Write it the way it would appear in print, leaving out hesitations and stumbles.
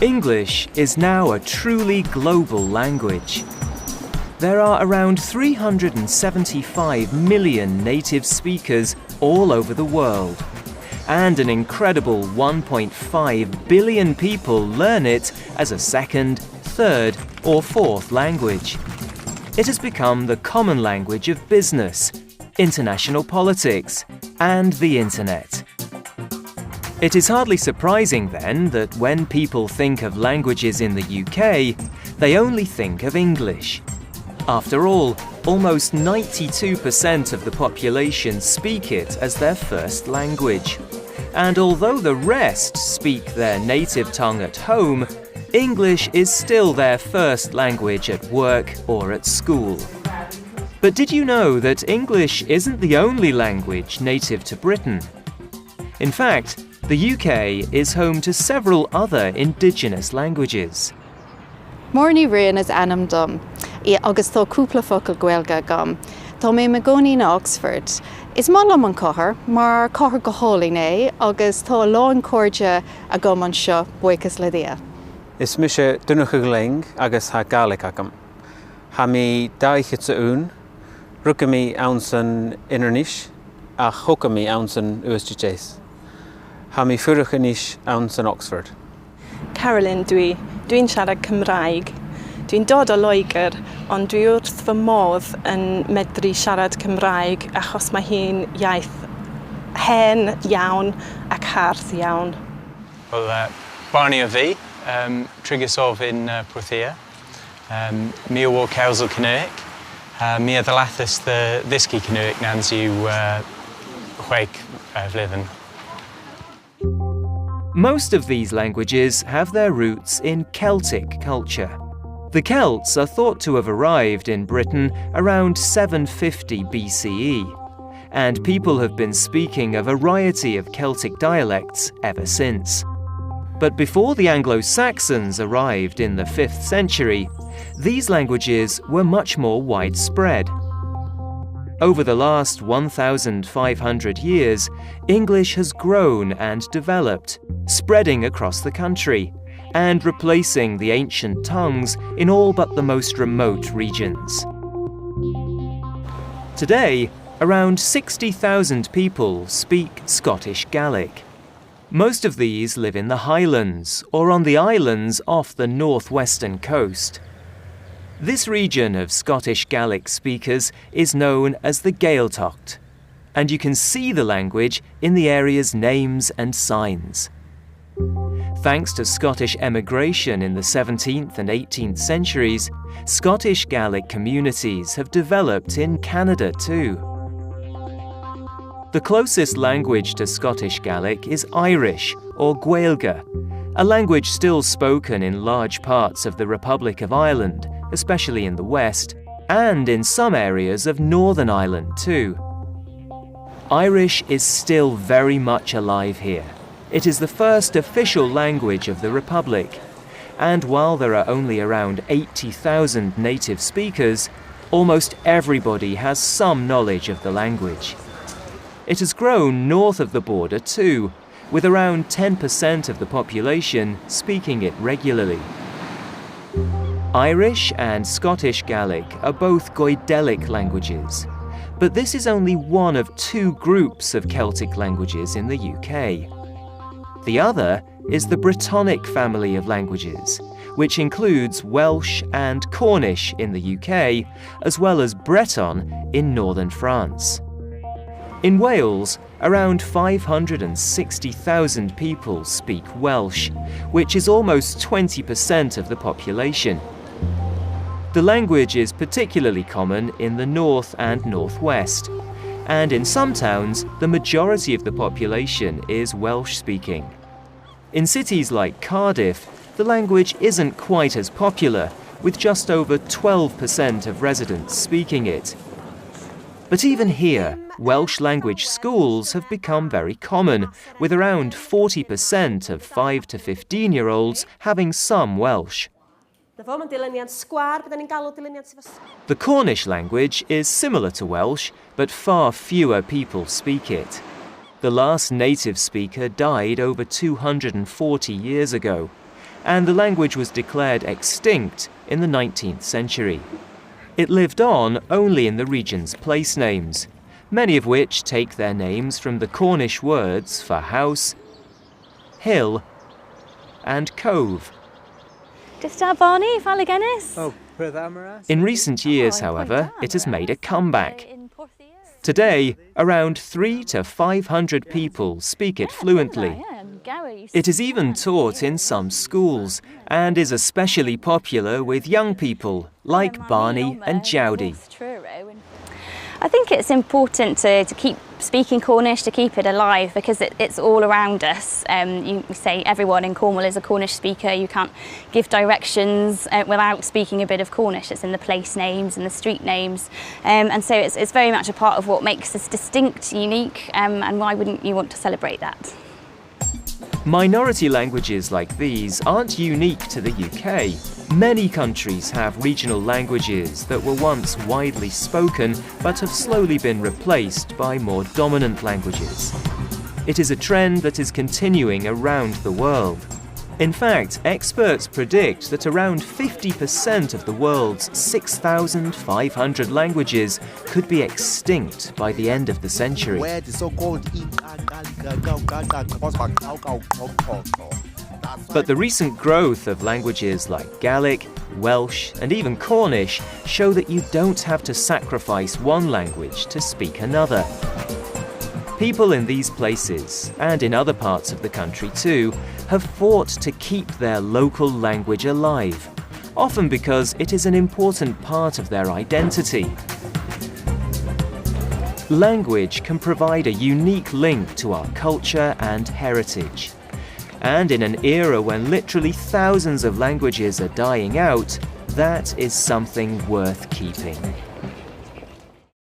English is now a truly global language. There are around 375 million native speakers all over the world, and an incredible 1.5 billion people learn it as a second, third, or fourth language. It has become the common language of business, international politics, and the internet. It is hardly surprising then that when people think of languages in the UK, they only think of English. After all, almost 92% of the population speak it as their first language. And although the rest speak their native tongue at home, English is still their first language at work or at school. But did you know that English isn't the only language native to Britain? In fact, the UK is home to several other indigenous languages. Morní rian is anam dom, agus tá cúpla focail Gaeilge gom. Tá mé magóní in Oxford. Is málam an cóthar, mar cóthar go hálainn é, agus tá lán cóide a gom an seo buchas le dia. Is mise dunacha gling agus ha Gaelic agam. Ha mi daiche sa ún, ruca mi awnsan innernish, a choca mi awnsan USGJs. Ha mi furacha nish awnsan Oxford. Carolyn dwi'n siarad Cymraeg. Dwi'n dod o Loegr, ond dwi wrth fy modd yn medru siarad Cymraeg achos mae hi'n iaith hen iawn ac hardd iawn. Wel, Barney o fi, Trygasof in Porthia. Mi o Cewsel Cynnig. Mi a ddalathus ddysgu Cynnig nans yw chweg flwyddyn. Most of these languages have their roots in Celtic culture. The Celts are thought to have arrived in Britain around 750 BCE, and people have been speaking a variety of Celtic dialects ever since. But before the Anglo-Saxons arrived in the 5th century, these languages were much more widespread. Over the last 1,500 years, English has grown and developed, spreading across the country, and replacing the ancient tongues in all but the most remote regions. Today, around 60,000 people speak Scottish Gaelic. Most of these live in the Highlands or on the islands off the northwestern coast. This region of Scottish Gaelic speakers is known as the Gaeltacht, and you can see the language in the area's names and signs. Thanks to Scottish emigration in the 17th and 18th centuries, Scottish Gaelic communities have developed in Canada too. The closest language to Scottish Gaelic is Irish, or Gaeilge, a language still spoken in large parts of the Republic of Ireland, especially in the west, and in some areas of Northern Ireland too. Irish is still very much alive here. It is the first official language of the Republic, and while there are only around 80,000 native speakers, almost everybody has some knowledge of the language. It has grown north of the border too, with around 10% of the population speaking it regularly. Irish and Scottish Gaelic are both Goidelic languages, but this is only one of two groups of Celtic languages in the UK. The other is the Brittonic family of languages, which includes Welsh and Cornish in the UK, as well as Breton in northern France. In Wales, around 560,000 people speak Welsh, which is almost 20% of the population. The language is particularly common in the north and northwest, and in some towns, the majority of the population is Welsh-speaking. In cities like Cardiff, the language isn't quite as popular, with just over 12% of residents speaking it. But even here, Welsh language schools have become very common, with around 40% of 5 to 15-year-olds having some Welsh. The Cornish language is similar to Welsh, but far fewer people speak it. The last native speaker died over 240 years ago, and the language was declared extinct in the 19th century. It lived on only in the region's place names, many of which take their names from the Cornish words for house, hill, and cove. Barney, Falligenis. In recent years, however, it has made a comeback. Today, around 300 to 500 people speak it fluently. It is even taught in some schools and is especially popular with young people like Barney and Jowdy. I think it's important to keep speaking Cornish, to keep it alive, because it's all around us. You say everyone in Cornwall is a Cornish speaker. You can't give directions without speaking a bit of Cornish. It's in the place names and the street names. And so it's very much a part of what makes us distinct, unique, and why wouldn't you want to celebrate that? Minority languages like these aren't unique to the UK. Many countries have regional languages that were once widely spoken but have slowly been replaced by more dominant languages. It is a trend that is continuing around the world. In fact, experts predict that around 50% of the world's 6,500 languages could be extinct by the end of the century. But the recent growth of languages like Gaelic, Welsh, and even Cornish show that you don't have to sacrifice one language to speak another. People in these places, and in other parts of the country too, have fought to keep their local language alive, often because it is an important part of their identity. Language can provide a unique link to our culture and heritage. And in an era when literally thousands of languages are dying out, that is something worth keeping.